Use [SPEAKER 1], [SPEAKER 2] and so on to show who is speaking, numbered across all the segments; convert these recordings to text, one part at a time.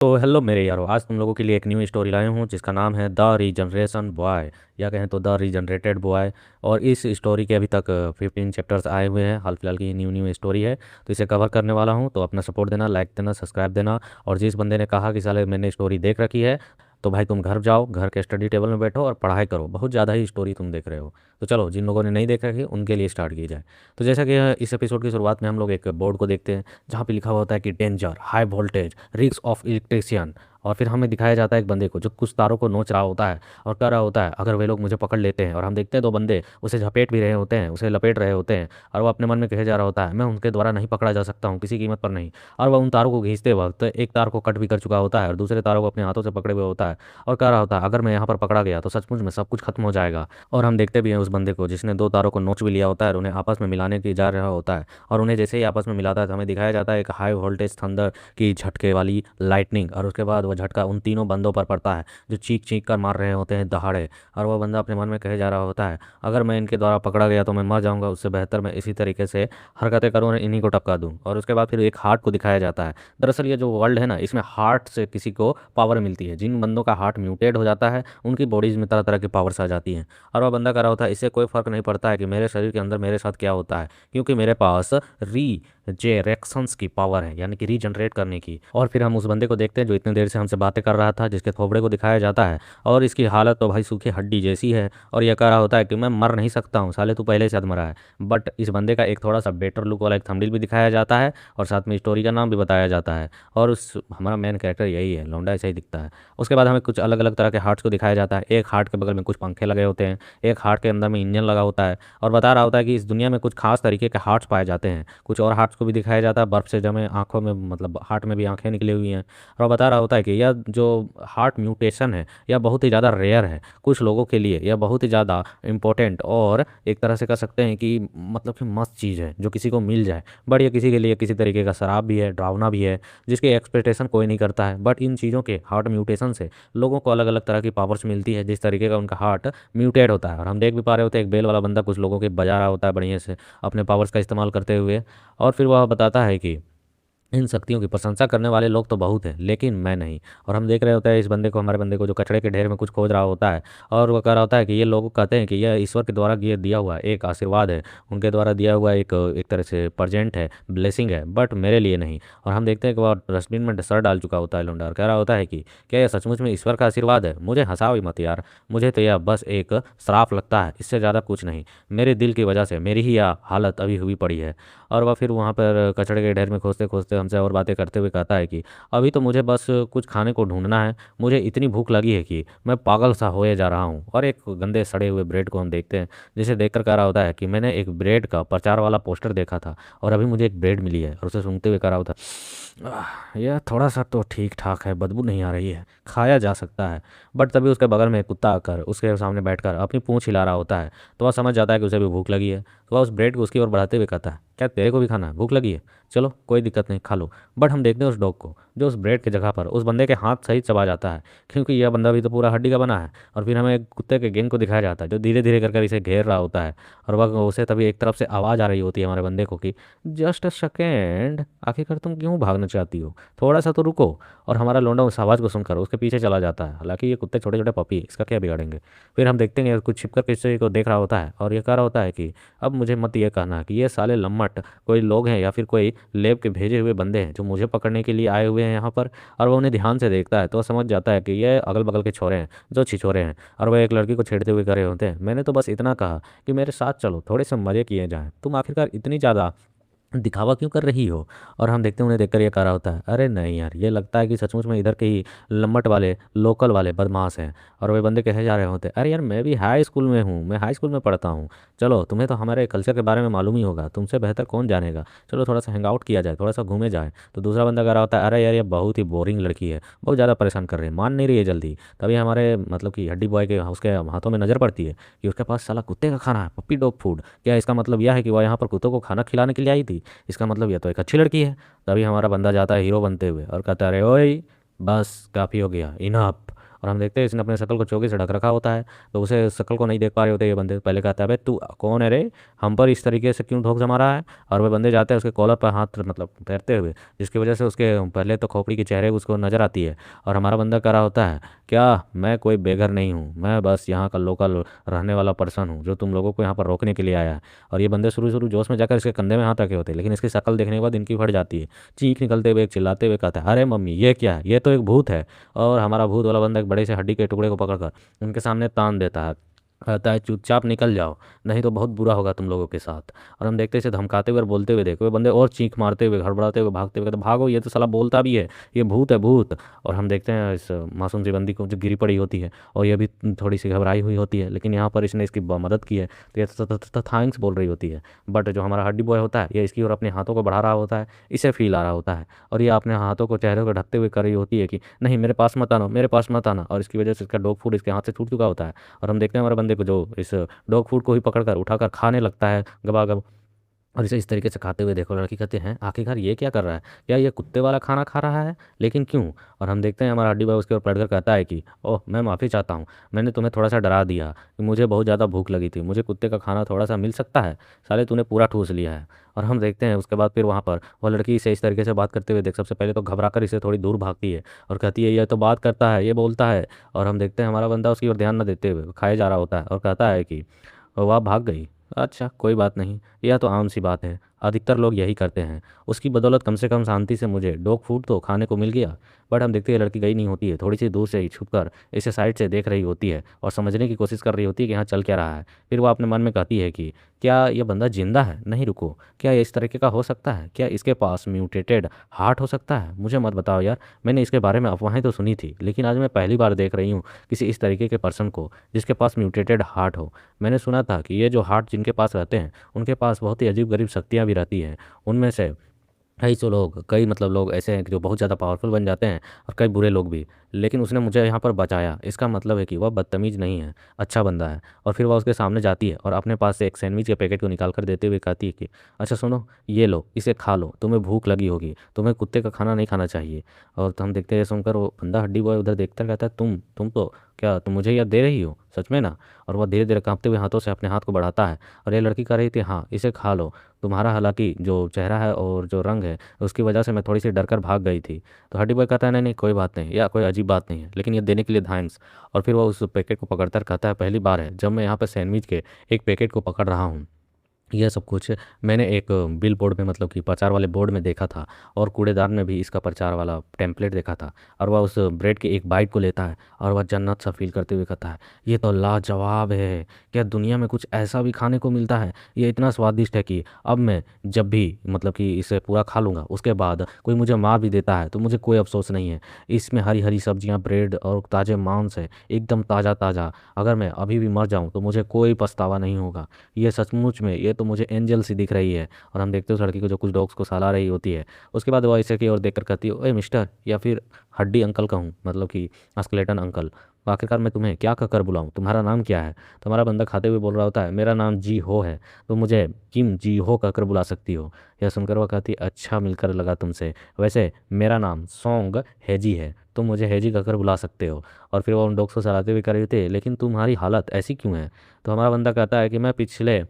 [SPEAKER 1] तो हेलो मेरे यारो, आज तुम लोगों के लिए एक न्यू स्टोरी लाया हूँ जिसका नाम है द रीजनरेशन बॉय, या कहें तो द रीजनरेटेड बॉय। और इस स्टोरी के अभी तक 15 चैप्टर्स आए हुए हैं। हाल फिलहाल की न्यू न्यू स्टोरी है, तो इसे कवर करने वाला हूँ। तो अपना सपोर्ट देना, लाइक देना, सब्सक्राइब देना। और जिस बंदे ने कहा कि साले मैंने स्टोरी देख रखी है, तो भाई तुम घर जाओ, घर के स्टडी टेबल में बैठो और पढ़ाई करो। बहुत ज़्यादा ही स्टोरी तुम देख रहे हो। तो चलो, जिन लोगों ने नहीं देख रखी उनके लिए स्टार्ट की जाए। तो जैसा कि इस एपिसोड की शुरुआत में हम लोग एक बोर्ड को देखते हैं जहाँ पे लिखा हुआ होता है कि danger, high voltage, risk of electrician. और फिर हमें दिखाया जाता है एक बंदे को जो कुछ तारों को नोच रहा होता है और कह रहा होता है अगर वे लोग मुझे पकड़ लेते हैं। और हम देखते हैं दो बंदे उसे झपेट भी रहे होते हैं, उसे लपेट रहे होते हैं। और वो अपने मन में कहे जा रहा होता है मैं उनके द्वारा नहीं पकड़ा जा सकता हूँ, किसी कीमत पर नहीं। और वह उन तारों को खींचते वक्त एक तार को कट भी कर चुका होता है और दूसरे तारों को अपने हाथों से पकड़े हुए होता है। और कह रहा होता है अगर मैं यहाँ पर पकड़ा गया तो सचमुच में सब कुछ खत्म हो जाएगा। और हम देखते भी हैं उस बंदे को जिसने दो तारों को नोच भी लिया होता है और उन्हें आपस में मिलाने की जा रहा होता है। और उन्हें जैसे ही आपस में मिलाता है तो हमें दिखाया जाता है एक हाई वोल्टेज थंडर की झटके वाली लाइटनिंग। और उसके बाद वह झटका उन तीनों बंदों पर पड़ता है जो चीख चीख कर मार रहे होते हैं दहाड़े। और वह बंदा अपने मन में कहे जा रहा होता है अगर मैं इनके द्वारा पकड़ा गया तो मैं मर जाऊंगा, उससे बेहतर मैं इसी तरीके से हरकतें करूँ और इन्हीं को टपका दूं। और उसके बाद फिर एक हार्ट को दिखाया जाता है। दरअसल ये जो वर्ल्ड है ना, इसमें हार्ट से किसी को पावर मिलती है। जिन बंदों का हार्ट म्यूटेड हो जाता है उनकी बॉडीज में तरह तरह की पावर्स आ जाती हैं। और वह बंदा कर रहा होता है इससे कोई फर्क नहीं पड़ता है कि मेरे शरीर के अंदर मेरे साथ क्या होता है, क्योंकि मेरे पास रीजेरेक्शंस की पावर है, यानी कि रीजनरेट करने की। और फिर हम उस बंदे को देखते हैं जो इतने देर से हमसे बातें कर रहा था, जिसके थोबड़े को दिखाया जाता है। और इसकी हालत तो भाई सूखी हड्डी जैसी है। और यह कह रहा होता है कि मैं मर नहीं सकता हूँ, साले तू पहले से मरा है। बट इस बंदे का एक थोड़ा सा बेटर लुक वाला एक थंबनेल भी दिखाया जाता है और साथ में स्टोरी का नाम भी बताया जाता है। और उस हमारा मेन कैरेक्टर यही है, लौंडा ऐसा ही दिखता है। उसके बाद हमें कुछ अलग अलग तरह के हार्ट्स को दिखाया जाता है। एक हार्ट के बगल में कुछ पंखे लगे होते हैं, एक हार्ट के अंदर में इंजन लगा होता है। और बता रहा होता है कि इस दुनिया में कुछ खास तरीके के हार्ट्स पाए जाते हैं। कुछ और हार्ट्स को भी दिखाया जाता है, बर्फ से जमे आंखों में, मतलब हार्ट में भी आंखें निकली हुई हैं। और बता रहा होता है कि यह जो हार्ट म्यूटेशन है यह बहुत ही ज़्यादा रेयर है। कुछ लोगों के लिए यह बहुत ही ज़्यादा इंपॉर्टेंट और एक तरह से कह सकते हैं कि मतलब कि मस्त चीज़ है जो किसी को मिल जाए। बट ये किसी के लिए किसी तरीके का शराब भी है, डरावना भी है, जिसकी एक्सपेक्टेशन कोई नहीं करता है। बट इन चीज़ों के हार्ट म्यूटेशन से लोगों को अलग अलग तरह की पावर्स मिलती है, जिस तरीके का उनका हार्ट म्यूटेड होता है। और हम देख भी पा रहे होते हैं एक बेल वाला बंदा कुछ लोगों के बजा रहा होता है बढ़िया से अपने पावर्स का इस्तेमाल करते हुए। और फिर वह बताता है कि इन शक्तियों की प्रशंसा करने वाले लोग तो बहुत हैं लेकिन मैं नहीं। और हम देख रहे होते हैं इस बंदे को, हमारे बंदे को, जो कचड़े के ढेर में कुछ खोज रहा होता है। और वो कह रहा होता है कि ये लोग कहते हैं कि यह ईश्वर के द्वारा ये दिया हुआ एक आशीर्वाद है, उनके द्वारा दिया हुआ एक एक तरह से प्रजेंट है, ब्लेसिंग है, बट मेरे लिए नहीं। और हम देखते हैं कि वह डस्टबिन में सर डाल चुका होता है लौंडा, और कह रहा होता है कि क्या यह सचमुच में ईश्वर का आशीर्वाद है? मुझे हंसाओ ही मत यार, मुझे तो यह बस एक श्राप लगता है, इससे ज़्यादा कुछ नहीं। मेरे दिल की वजह से मेरी ही यह हालत अभी हुई पड़ी है। और वह फिर वहाँ पर कचड़े के ढेर में खोजते खोजते हमसे और बातें करते हुए कहता है कि अभी तो मुझे बस कुछ खाने को ढूंढना है, मुझे इतनी भूख लगी है कि मैं पागल सा होए जा रहा हूँ। और एक गंदे सड़े हुए ब्रेड को हम देखते हैं, जिसे देखकर कह रहा होता है कि मैंने एक ब्रेड का प्रचार वाला पोस्टर देखा था और अभी मुझे एक ब्रेड मिली है। और उसे सूंघते हुए कह रहा होता है यह थोड़ा सा तो ठीक ठाक है, बदबू नहीं आ रही है, खाया जा सकता है। बट तभी उसके बगल में एक कुत्ता आकर उसके सामने बैठकर अपनी पूंछ हिला रहा होता है। तो वह समझ जाता है कि उसे भी भूख लगी है। तो वह उस ब्रेड को उसकी ओर बढ़ाते हुए कहता है क्या तेरे को भी खाना है? भूख लगी है, चलो कोई दिक्कत नहीं, खा लो। बट हम देखते हैं उस डॉग को जो उस ब्रेड की जगह पर उस बंदे के हाथ सहित चबा जाता है, क्योंकि यह बंदा भी तो पूरा हड्डी का बना है। और फिर हमें एक कुत्ते के गैंग को दिखाया जाता है जो धीरे धीरे कर इसे घेर रहा होता है। और वह उसे तभी एक तरफ से आवाज़ आ रही होती है हमारे बंदे को कि जस्ट अ सेकेंड, आखिरकार तुम क्यों भागना चाहती हो, थोड़ा सा तो रुको। और हमारा लौंडा उस आवाज़ को सुनकर उसके पीछे चला जाता है। हालांकि ये कुत्ते छोटे छोटे पपी, इसका क्या बिगाड़ेंगे। फिर हम देखते हैं कुछ छिपकर किसी को देख रहा होता है और ये कह रहा होता है कि अब मुझे मत ये कहना कि ये साले लम्मट कोई लोग हैं या फिर कोई लेब के भेजे हुए बंदे हैं जो मुझे पकड़ने के लिए आए हुए हैं यहाँ पर। और वो उन्हें ध्यान से देखता है तो समझ जाता है कि ये अगल बगल के छोरे हैं जो छिछोरे हैं। और वह एक लड़की को छेड़ते हुए करे होते हैं मैंने तो बस इतना कहा कि मेरे साथ चलो, थोड़े से मज़े किए जाएं, तुम आखिरकार इतनी ज़्यादा दिखावा क्यों कर रही हो। और हम देखते हैं उन्हें देखकर ये कह रहा होता है अरे नहीं यार, ये लगता है कि सचमुच में इधर के ही लम्बट वाले लोकल वाले बदमाश हैं। और वे बंदे कहे जा रहे होते हैं अरे यार मैं भी हाई स्कूल में हूँ, मैं हाई स्कूल में पढ़ता हूँ, चलो तुम्हें तो हमारे कल्चर के बारे में मालूम ही होगा, तुमसे बेहतर कौन जानेगा, चलो थोड़ा सा हैंग आउट किया जाए, थोड़ा सा घूमे जाए। तो दूसरा बंदा कह रहा होता है अरे यार ये बहुत ही बोरिंग लड़की है, बहुत ज़्यादा परेशान कर रही है, मान नहीं रही है जल्दी। तभी हमारे मतलब कि हड्डी बॉय के उसके हाथों में नज़र पड़ती है कि उसके पास साला कुत्ते का खाना है, पप्पी डॉग फूड। क्या इसका मतलब यह है कि वह यहाँ पर कुत्तों को खाना खिलाने के लिए आई थी? इसका मतलब यह तो एक अच्छी लड़की है। तभी हमारा बंदा जाता है हीरो बनते हुए और कहता है अरे ओए, बस काफ़ी हो गया, इनफ। और हम देखते हैं इसने अपने शक्ल को चौकी से ढक रखा होता है, तो उसे शक्ल को नहीं देख पा रहे होते ये बंदे। पहले कहता है भाई तू कौन है रे, हम पर इस तरीके से क्यों ठोक जमा रहा है। और वह बंदे जाते हैं उसके कॉलर पर हाथ मतलब फेरते हुए, जिसकी वजह से उसके पहले तो खोपड़ी के चेहरे उसको नज़र आती है। और हमारा बंदा कह रहा होता है क्या मैं कोई बेघर नहीं हूँ, मैं बस यहाँ का लोकल रहने वाला पर्सन हूँ जो तुम लोगों को यहाँ पर रोकने के लिए आया है। और ये बंदे शुरू शुरू जोश में जाकर इसके कंधे में हाथ रखे होते हैं, लेकिन इसकी शक्ल देखने के बाद इनकी फट जाती है। चीख निकलते हुए चिल्लाते हुए कहता है अरे मम्मी ये क्या है, ये तो एक भूत है। और हमारा भूत वाला बंदा एक बड़े से हड्डी के टुकड़े को पकड़कर उनके सामने तान देता है, कहता है चुपचाप निकल जाओ, नहीं तो बहुत बुरा होगा तुम लोगों के साथ। और हम देखते हैं इसे धमकाते हुए और बोलते हुए देखो, वे बंदे और चीख मारते हुए हड़बड़ाते हुए भागते हुए कहते भागो, ये तो साला बोलता भी है, ये भूत है भूत। और हम देखते हैं इस मासूम सी बंदी को जो गिरी पड़ी होती है और ये भी थोड़ी सी घबराई हुई होती है, लेकिन यहाँ पर इसने इसकी मदद की है तो ये थैंक्स बोल रही होती है। बट जो हमारा हड्डी बॉय होता है ये इसकी ओर अपने हाथों को बढ़ा रहा होता है, इसे फील आ रहा होता है, और ये अपने हाथों को चेहरे को ढकते हुए कर रही होती है कि नहीं मेरे पास मत आना, मेरे पास मत आना। और इसकी वजह से इसका डॉग फूड इसके हाथ से छूट चुका होता है। और हम देखते हैं हमारे बंदे को जो इस डॉग फूड को ही पकड़कर उठाकर खाने लगता है गबागब। और इसे इस तरीके से खाते हुए देखो, लड़की कहते हैं आखिरकार ये क्या कर रहा है, क्या ये कुत्ते वाला खाना खा रहा है, लेकिन क्यों। और हम देखते हैं हमारा हड्डी भाई उसके ऊपर पलटकर कहता है कि ओह मैं माफ़ी चाहता हूँ, मैंने तुम्हें थोड़ा सा डरा दिया कि मुझे बहुत ज़्यादा भूख लगी थी, मुझे कुत्ते का खाना थोड़ा सा मिल सकता है, साले तूने पूरा ठूस लिया है। और हम देखते हैं उसके बाद फिर वहाँ पर वह लड़की इसे इस तरीके से बात करते हुए देख सबसे पहले तो घबरा कर इसे थोड़ी दूर भागती है और कहती है ये तो बात करता है, ये बोलता है। और हम देखते हैं हमारा बंदा उसकी ओर ध्यान न देते हुए खाए जा रहा होता है और कहता है कि वह भाग गई, अच्छा कोई बात नहीं, यह तो आम सी बात है, अधिकतर लोग यही करते हैं, उसकी बदौलत कम से कम शांति से मुझे डॉग फूड तो खाने को मिल गया। बट हम देखते हैं लड़की गई नहीं होती है, थोड़ी सी दूर से ही छुपकर इसे साइड से देख रही होती है और समझने की कोशिश कर रही होती है कि यहाँ चल क्या रहा है। फिर वो अपने मन में कहती है कि क्या यह बंदा जिंदा है, नहीं रुको, क्या ये इस तरीके का हो सकता है, क्या इसके पास म्यूटेटेड हार्ट हो सकता है, मुझे मत बताओ यार, मैंने इसके बारे में अफवाहें तो सुनी थी लेकिन आज मैं पहली बार देख रही हूँ किसी इस तरीके के पर्सन को जिसके पास म्यूटेटेड हार्ट हो। मैंने सुना था कि ये जो हार्ट जिनके पास रहते हैं उनके पास बहुत ही अजीब गरीब शक्तियाँ भी रहती हैं, उनमें से कई सौ लोग, कई मतलब लोग ऐसे हैं कि जो बहुत ज़्यादा पावरफुल बन जाते हैं और कई बुरे लोग भी। लेकिन उसने मुझे यहाँ पर बचाया, इसका मतलब है कि वह बदतमीज़ नहीं है, अच्छा बंदा है। और फिर वह उसके सामने जाती है और अपने पास से एक सैंडविच के पैकेट को निकाल कर देते हुए कहती है कि अच्छा सुनो, ये लो इसे खा लो, तुम्हें भूख लगी होगी, तुम्हें कुत्ते का खाना नहीं खाना चाहिए। और तो हम देखते हैं सुनकर वो बंदा हड्डी बॉय उधर देखता कहता है तुम तो क्या तुम मुझे यह दे रही हो सच में ना। और वह धीरे धीरे कांपते हुए हाथों से अपने हाथ को बढ़ाता है और ये लड़की कह रही थी हाँ इसे खा लो, तुम्हारा हालांकि जो चेहरा है और जो रंग है उसकी वजह से मैं थोड़ी सी डर कर भाग गई थी। तो हड्डी बॉय कहता है नहीं नहीं कोई बात नहीं, या कोई अजीब बात नहीं है, लेकिन ये देने के लिए थैंक्स। और फिर वो उस पैकेट को पकड़कर कहता है पहली बार है जब मैं यहाँ पर सैंडविच के एक पैकेट को पकड़ रहा हूँ, यह सब कुछ मैंने एक बिल बोर्ड में मतलब कि प्रचार वाले बोर्ड में देखा था और कूड़ेदान में भी इसका प्रचार वाला टेम्पलेट देखा था। और वह उस ब्रेड के एक बाइट को लेता है और वह जन्नत सा फील करते हुए कहता है ये तो लाजवाब है, क्या दुनिया में कुछ ऐसा भी खाने को मिलता है, ये इतना स्वादिष्ट है कि अब मैं जब भी मतलब कि इसे पूरा खा लूँगा उसके बाद कोई मुझे मार भी देता है तो मुझे कोई अफसोस नहीं है। इसमें हरी हरी सब्जियाँ, ब्रेड और ताज़े मांस है, एकदम ताज़ा ताज़ा, अगर मैं अभी भी मर जाऊँ तो मुझे कोई पछतावा नहीं होगा, ये सचमुच में ये तो मुझे एंजल सी दिख रही है। और हम देखते हैं उस लड़की को जो कुछ डॉग्स को सला रही होती है, उसके बाद वो ऐसे की ओर देखकर कहती है ओए मिस्टर, या फिर हड्डी अंकल कहूँ मतलब कि स्केलेटन अंकल, तो आखिरकार मैं तुम्हें क्या कहकर बुलाऊं, तुम्हारा नाम क्या है। तो हमारा बंदा खाते हुए बोल रहा होता है मेरा नाम जी हो है, तो मुझे किम जी हो कहकर बुला सकती हो। यह सुनकर वह कहती अच्छा मिलकर लगा तुमसे, वैसे मेरा नाम सॉन्ग हैजी है, तुम मुझे हैजी कहकर बुला सकते हो। और फिर वो उन डॉग्स को सलाते हुए कर रहे थे लेकिन तुम्हारी हालत ऐसी क्यों है। तो हमारा बंदा कहता है कि मैं पिछले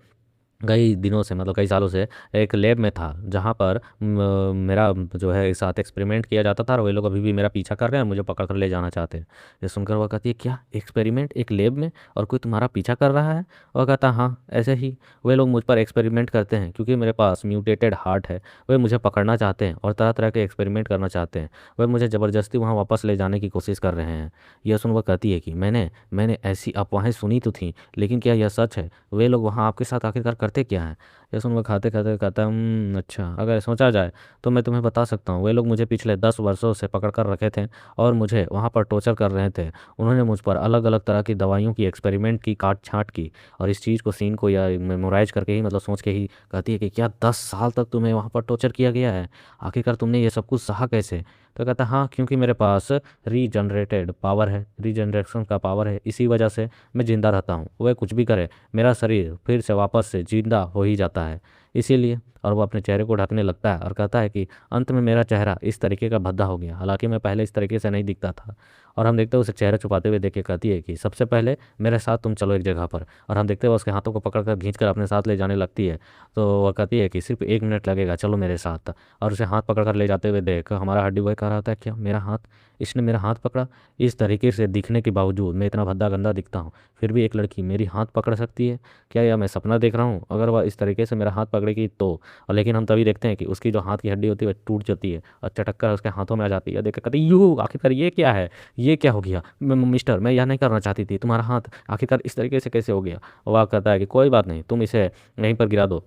[SPEAKER 1] कई दिनों से मतलब कई सालों से एक लैब में था जहाँ पर मेरा जो है साथ एक्सपेरिमेंट किया जाता था और वे लोग अभी भी मेरा पीछा कर रहे हैं, मुझे पकड़ कर ले जाना चाहते हैं। ये सुनकर वह कहती है क्या एक्सपेरिमेंट एक लैब में और कोई तुम्हारा पीछा कर रहा है। वह कहता हाँ ऐसे ही, वे लोग मुझ पर एक्सपेरिमेंट करते हैं क्योंकि मेरे पास म्यूटेटेड हार्ट है, वे मुझे पकड़ना चाहते हैं और तरह तरह के एक्सपेरिमेंट करना चाहते हैं, वे मुझे ज़बरदस्ती वहाँ वापस ले जाने की कोशिश कर रहे हैं। यह सुन वह कहती है कि मैंने ऐसी अफवाहें सुनी तो थी लेकिन क्या यह सच है, वे लोग वहाँ आपके साथ आखिरकार करते क्या हैं। ये सुन वो खाते खाते कहता है अच्छा अगर सोचा जाए तो मैं तुम्हें बता सकता हूँ, वे लोग मुझे पिछले 10 वर्षों से पकड़ कर रखे थे और मुझे वहाँ पर टॉर्चर कर रहे थे। उन्होंने मुझ पर अलग अलग तरह की दवाइयों की एक्सपेरिमेंट की, काट छाँट की। और इस चीज़ को सीन को या मेमोराइज करके ही मतलब सोच के ही कहती है कि क्या 10 साल तक तुम्हें वहाँ पर टॉर्चर किया गया है, आखिरकार तुमने ये सब कुछ सहा कैसे। तो कहता हाँ क्योंकि मेरे पास रीजनरेटेड पावर है, रीजनरेशन का पावर है, इसी वजह से मैं ज़िंदा रहता हूँ, वह कुछ भी करे मेरा शरीर फिर से वापस से जिंदा हो ही जाता है, इसीलिए। और वो अपने चेहरे को ढकने लगता है और कहता है कि अंत में मेरा चेहरा इस तरीके का भद्दा हो गया, हालांकि मैं पहले इस तरीके से नहीं दिखता था। और हम देखते हैं उसे चेहरा छुपाते हुए देख के कहती है कि सबसे पहले मेरे साथ तुम चलो एक जगह पर। और हम देखते हैं वो उसके हाथों को पकड़ कर खींच कर अपने साथ ले जाने लगती है। तो वह कहती है कि सिर्फ 1 मिनट लगेगा, चलो मेरे साथ। और उसे हाथ पकड़ कर ले जाते हुए देख हमारा हड्डी बॉय कह रहा होता है, क्या मेरा हाथ, इसने मेरा हाथ पकड़ा? इस तरीके से दिखने के बावजूद, मैं इतना भद्दा गंदा दिखता हूँ, फिर भी एक लड़की मेरी हाथ पकड़ सकती है? क्या यह मैं सपना देख रहा हूँ? अगर वह इस तरीके से मेरा हाथ पकड़ेगी तो। और लेकिन हम तभी देखते हैं कि उसकी जो हाथ की हड्डी होती है वह टूट जाती है और चटक कर उसके हाथों में आ जाती है। देख कर कहती है, यू आखिरकार ये क्या है, ये क्या हो गया? मिस्टर, मैं यह नहीं करना चाहती थी, तुम्हारा हाथ आखिरकार इस तरीके से कैसे हो गया? वह कहता है कि कोई बात नहीं, तुम इसे यहीं पर गिरा दो,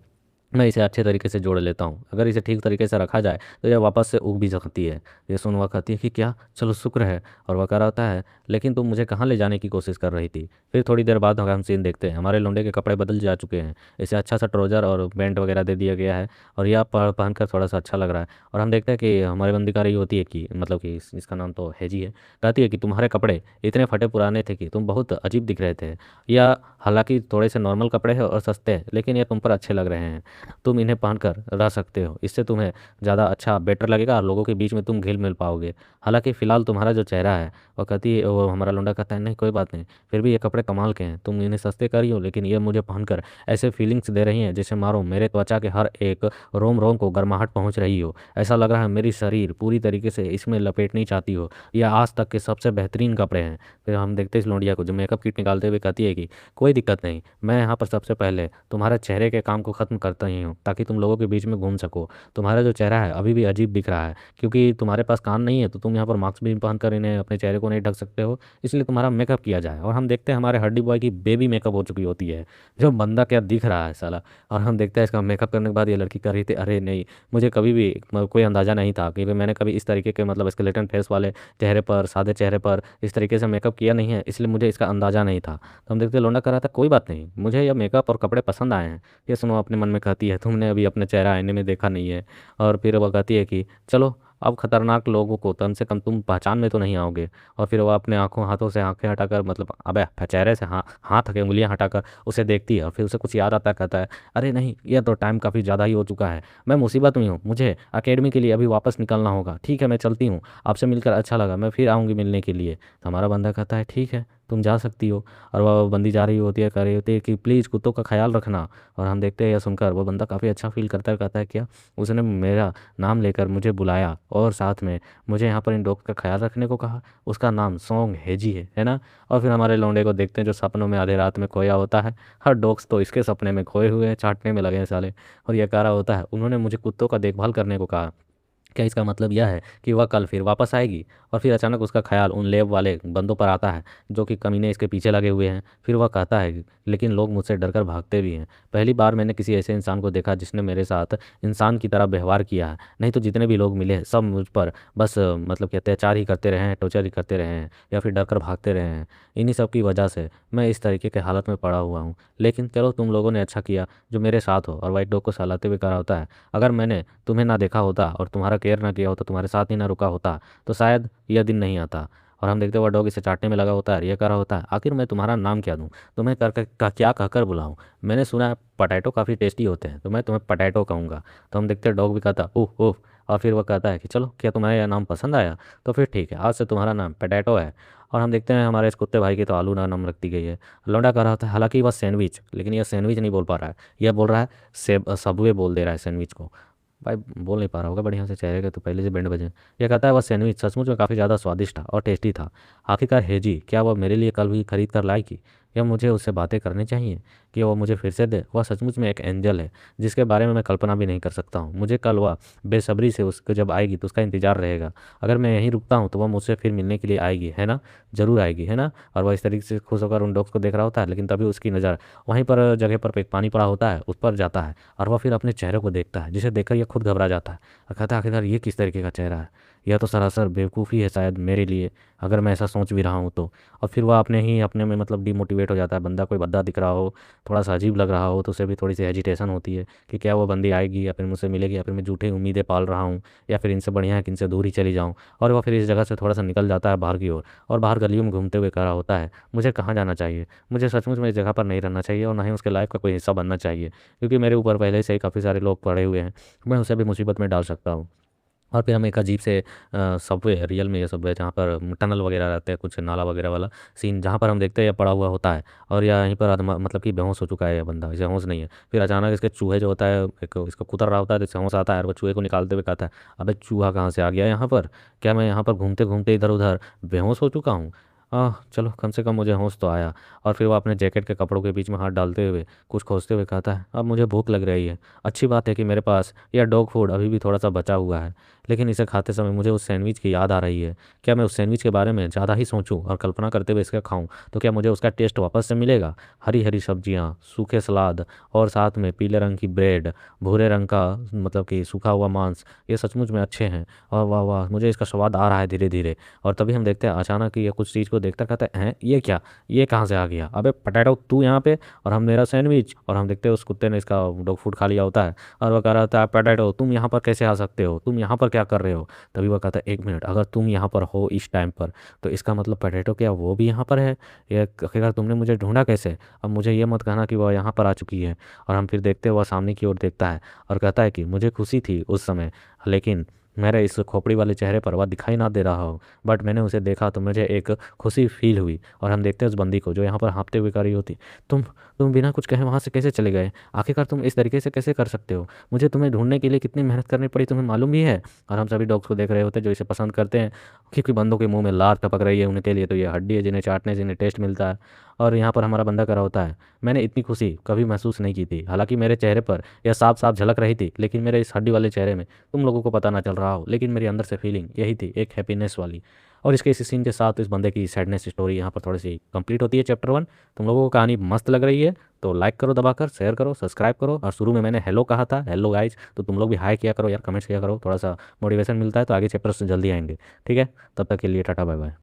[SPEAKER 1] मैं इसे अच्छे तरीके से जोड़ लेता हूँ। अगर इसे ठीक तरीके से रखा जाए तो यह वापस से उग भी सकती है। ये सुन वह कहती है कि क्या, चलो शुक्र है। और वह कह रहा होता है, लेकिन तुम मुझे कहाँ ले जाने की कोशिश कर रही थी? फिर थोड़ी देर बाद हम सीन देखते हैं, हमारे लौंडे के कपड़े बदल जा चुके हैं। इसे अच्छा सा ट्राउजर और पैंट वगैरह दे दिया गया है और यह पहन कर थोड़ा सा अच्छा लग रहा है। और हम देखते हैं कि हमारी बंदी का रही होती है कि मतलब कि इसका नाम तो हैजी है, कहती है कि तुम्हारे कपड़े इतने फटे पुराने थे कि तुम बहुत अजीब दिख रहे थे। यह हालांकि थोड़े से नॉर्मल कपड़े हैं और सस्ते हैं, लेकिन ये तुम पर अच्छे लग रहे हैं, तुम इन्हें पहनकर रह सकते हो, इससे तुम्हें ज़्यादा अच्छा बेटर लगेगा और लोगों के बीच में तुम घिल मिल पाओगे। हालांकि फ़िलहाल तुम्हारा जो चेहरा है, वो हमारा लौंडा कहता है, नहीं कोई बात नहीं, फिर भी ये कपड़े कमाल के हैं, तुम इन्हें सस्ते कर रही हो, लेकिन ये मुझे पहनकर ऐसे फीलिंग्स दे रही हैं जैसे मारो मेरे त्वचा के हर एक रोम रोम को गर्माहट पहुंच रही हो। ऐसा लग रहा है मेरी शरीर पूरी तरीके से इसमें लपेटनी चाहती हो। यह आज तक के सबसे बेहतरीन कपड़े हैं। फिर हम देखते हैं इस लौंडिया को जो मेकअप किट निकालते हुए कहती है कि कोई दिक्कत नहीं, मैं यहाँ पर सबसे पहले तुम्हारे चेहरे के काम को ख़त्म करता ही हूँ ताकि तुम लोगों के बीच में घूम सको। तुम्हारा जो चेहरा है अभी भी अजीब दिख रहा है, क्योंकि तुम्हारे पास कान नहीं है तो तुम यहाँ पर मास्क भी पहन कर इन्हें अपने चेहरे को नहीं ढक सकते हो, इसलिए तुम्हारा मेकअप किया जाए। और हम देखते हैं हमारे हड्डी बॉय की बेबी मेकअप हो चुकी होती है। जो बंदा क्या दिख रहा है साला। और हम देखते हैं इसका मेकअप करने के बाद ये लड़की कर रही थी, अरे नहीं, मुझे कभी भी कोई अंदाज़ा नहीं था कि मैंने कभी इस तरीके के मतलब स्केलेटन फेस वाले चेहरे पर, सादे चेहरे पर इस तरीके से मेकअप किया नहीं है, इसलिए मुझे इसका अंदाज़ा नहीं था। तो हम देखते हैं लौंडा कर रहा था, कोई बात नहीं, मुझे यह मेकअप और कपड़े पसंद आए हैं। ये सुनो अपने मन में कहती है, तुमने अभी अपने चेहरा आईने में देखा नहीं है। और फिर वह कहती है कि चलो अब खतरनाक लोगों को कम से कम तुम पहचान में तो नहीं आओगे। और फिर वह अपने आंखों हाथों से आंखें हटाकर मतलब अबे चेहरे से हाथ के उंगलियां हटाकर उसे देखती है। और फिर उसे कुछ याद आता है, कहता है, अरे नहीं, यह तो टाइम काफ़ी ज़्यादा ही हो चुका है, मैं मुसीबत में हूँ, मुझे अकेडमी के लिए अभी वापस निकलना होगा। ठीक है मैं चलती हूँ, आपसे मिलकर अच्छा लगा, मैं फिर आऊँगी मिलने के लिए। तो हमारा बंदा कहता है ठीक है तुम जा सकती हो। और वह बंदी जा रही होती है, कह रही होती है कि प्लीज़ कुत्तों का ख्याल रखना। और हम देखते हैं यह सुनकर वो बंदा काफ़ी अच्छा फील करता है, कहता है क्या, उसने मेरा नाम लेकर मुझे बुलाया और साथ में मुझे यहाँ पर इन डॉग्स का ख्याल रखने को कहा, उसका नाम सॉन्ग हेजी है ना। और फिर हमारे लौंडे को देखते हैं जो सपनों में आधे रात में खोया होता है, हर डॉग्स तो इसके सपने में खोए हुए हैं, चाटने में लगे हैं साले। और यह कह रहा होता है, उन्होंने मुझे कुत्तों का देखभाल करने को कहा, क्या इसका मतलब यह है कि वह कल फिर वापस आएगी? और फिर अचानक उसका ख्याल उन लैब वाले बंदों पर आता है जो कि कमीने इसके पीछे लगे हुए हैं। फिर वह कहता है लेकिन लोग मुझसे डरकर भागते भी हैं, पहली बार मैंने किसी ऐसे इंसान को देखा जिसने मेरे साथ इंसान की तरह व्यवहार किया है, नहीं तो जितने भी लोग मिले सब मुझ पर बस मतलब कि अत्याचार ही करते रहे हैं, टॉर्चर ही करते रहे हैं या फिर डर कर भागते रहे हैं। इन्हीं सब की वजह से मैं इस तरीके के हालत में पड़ा हुआ हूँ। लेकिन चलो तुम लोगों ने अच्छा किया जो मेरे साथ हो। और वाइट डॉग को सहलाते हुए कहा होता है, अगर मैंने तुम्हें ना देखा होता और तुम्हारा केयर ना किया होता, तुम्हारे साथ ही ना रुका होता, तो शायद यह दिन नहीं आता। और हम देखते हैं वह डॉग इसे चाटने में लगा होता है, ये कह रहा होता है, आखिर मैं तुम्हारा नाम क्या दूं, तुम्हें क्या कहकर बुलाऊं? मैंने सुना है पटैटो काफ़ी टेस्टी होते हैं, तो मैं तुम्हें पटैटो कहूँगा। तो हम देखते हैं डॉग भी कहता ओह ओह। और फिर वह कहता है कि चलो क्या तुम्हारा यह नाम पसंद आया, तो फिर ठीक है, आज से तुम्हारा नाम पटैटो है। और हम देखते हैं हमारे इस कुत्ते भाई की तो आलू नाम रख दी गई है। लौंडा कह रहा होता है, हालांकि वह सैंडविच, लेकिन यह सैंडविच नहीं बोल पा रहा है, यह बोल रहा है सबवे बोल दे रहा है सैंडविच को। भाई बोल नहीं पा रहा होगा बढ़िया से, चेहरे के तो पहले से बैंड बजे। यह कहता है वह सैंडविच सचमुच में काफ़ी ज़्यादा स्वादिष्ट था और टेस्टी था। आखिरकार हेजी क्या वह मेरे लिए कल भी खरीद कर लाएगी, या मुझे उससे बातें करनी चाहिए कि वह मुझे फिर से दे? वह सचमुच में एक एंजल है जिसके बारे में मैं कल्पना भी नहीं कर सकता हूँ। मुझे कल वह बेसब्री से उसको जब आएगी तो उसका इंतज़ार रहेगा। अगर मैं यहीं रुकता हूँ तो वह मुझसे फिर मिलने के लिए आएगी, है ना, ज़रूर आएगी, है ना। और वह इस तरीके से खुश होकर उन डॉग्स को देख रहा होता है, लेकिन तभी उसकी नज़र वहीं पर जगह पर एक पानी पड़ा होता है उस पर जाता है और वह फिर अपने चेहरे को देखता है, जिसे देखकर यह खुद घबरा जाता है और कहता है, आखिरकार ये किस तरीके का चेहरा है, यह तो सरासर बेवकूफ़ी है शायद मेरे लिए, अगर मैं ऐसा सोच भी रहा हूँ तो। और फिर वह अपने में मतलब डिमोटिवेट हो जाता है। बंदा कोई बंदा दिख रहा हो, थोड़ा सा अजीब लग रहा हो, तो उसे भी थोड़ी सी हेजिटेशन होती है कि क्या वो बंदी आएगी या फिर मुझसे मिलेगी, या फिर मैं झूठी उम्मीदें पाल रहा हूँ, या फिर इनसे बढ़िया है कि इनसे दूर ही चली जाऊँ। और वह फिर इस जगह से थोड़ा सा निकल जाता है बाहर की ओर और बाहर गलियों में घूमते हुए कह रहा होता है, मुझे कहाँ जाना चाहिए, मुझे सचमुच में इस जगह पर नहीं रहना चाहिए और ना ही उसके लाइफ का कोई हिस्सा बनना चाहिए, क्योंकि मेरे ऊपर पहले से ही काफ़ी सारे लोग पड़े हुए हैं, मैं उसे भी मुसीबत में डाल सकता हूँ। और फिर हम एक अजीब से सबवे, रियल में ये सबवे जहाँ पर टनल वगैरह रहते हैं, कुछ नाला वगैरह वाला सीन, जहाँ पर हम देखते हैं ये पड़ा हुआ होता है और या यहीं पर मतलब कि बेहोश हो चुका है ये बंदा, इसे होश नहीं है। फिर अचानक इसके चूहे जो होता है, एक इसको कुतर रहा होता है तो इसे होश आता है और वो चूहे को निकालते हुए कहता है, अबे चूहा कहाँ से आ गया यहाँ पर, क्या मैं यहाँ पर घूमते घूमते इधर उधर बेहोश हो चुका हूँ। चलो कम से कम मुझे होश तो आया। और फिर वो अपने जैकेट के कपड़ों के बीच में हाथ डालते हुए कुछ खोजते हुए कहता है, अब मुझे भूख लग रही है। अच्छी बात है कि मेरे पास यह डॉग फूड अभी भी थोड़ा सा बचा हुआ है, लेकिन इसे खाते समय मुझे उस सैंडविच की याद आ रही है। क्या मैं उस सैंडविच के बारे में ज़्यादा ही सोचूं और कल्पना करते हुए इसका खाऊं तो क्या मुझे उसका टेस्ट वापस से मिलेगा? हरी हरी सब्जियां, सूखे सलाद और साथ में पीले रंग की ब्रेड, भूरे रंग का मतलब कि सूखा हुआ मांस, ये सचमुच में अच्छे हैं। और वाह वाह, मुझे इसका स्वाद आ रहा है धीरे धीरे। और तभी हम देखते हैं अचानक ये कुछ चीज़ को देखता कहता है, ये क्या, ये कहाँ से आ गया? अबे पटैटो तू यहाँ पे, और हम मेरा सैंडविच। और हम देखते हैं उस कुत्ते ने इसका डॉग फूड खा लिया होता है और वह कह रहा था, पोटैटो तुम यहाँ पर कैसे आ सकते हो, तुम यहाँ पर क्या कर रहे हो? तभी वह कहता है, एक मिनट, अगर तुम यहाँ पर हो इस टाइम पर तो इसका मतलब पोटैटो क्या वो भी यहाँ पर है? ये आखिरकार तुमने मुझे ढूंढा कैसे? अब मुझे ये मत कहना कि वह यहाँ पर आ चुकी है। और हम फिर देखते हैं वह सामने की ओर देखता है और कहता है कि मुझे खुशी थी उस समय, लेकिन मेरे इस खोपड़ी वाले चेहरे पर वह दिखाई ना दे रहा हो, बट मैंने उसे देखा तो मुझे एक खुशी फील हुई। और हम देखते हैं उस बंदी को जो यहाँ पर हाँपते हुए कर रही होती, तुम तुम बिना कुछ कहे वहाँ से कैसे चले गए? आखिरकार तुम इस तरीके से कैसे कर सकते हो? मुझे तुम्हें ढूंढने के लिए कितनी मेहनत करनी पड़ी तुम्हें मालूम भी है? और हम सभी डॉग्स को देख रहे होते हैं जो इसे पसंद करते हैं, क्योंकि बंदों के मुंह में लार टपक रही है, उनके लिए तो ये हड्डी है जिन्हें चाटने से इन्हें टेस्ट मिलता है। और यहाँ पर हमारा बंदा करा होता है, मैंने इतनी खुशी कभी महसूस नहीं की थी। हालांकि मेरे चेहरे पर यह साफ साफ झलक रही थी, लेकिन मेरे इस हड्डी वाले चेहरे में तुम लोगों को पता ना चल रहा हो, लेकिन मेरी अंदर से फीलिंग यही थी, एक हैप्पीनेस वाली। और इसके इसी सीन के साथ इस बंदे की सैडनेस स्टोरी यहाँ पर थोड़ी सी कंप्लीट होती है, चैप्टर 1। तुम लोगों को कहानी मस्त लग रही है तो लाइक करो दबाकर, शेयर करो, सब्सक्राइब करो। और शुरू में मैंने हेलो कहा था, हेलो गाइज, तो तुम लोग भी हाई किया करो यार, कमेंट्स किया करो, थोड़ा सा मोटिवेशन मिलता है तो आगे चैप्टर्स जल्दी आएंगे। ठीक है, तब तक के लिए टाटा बाय बाय।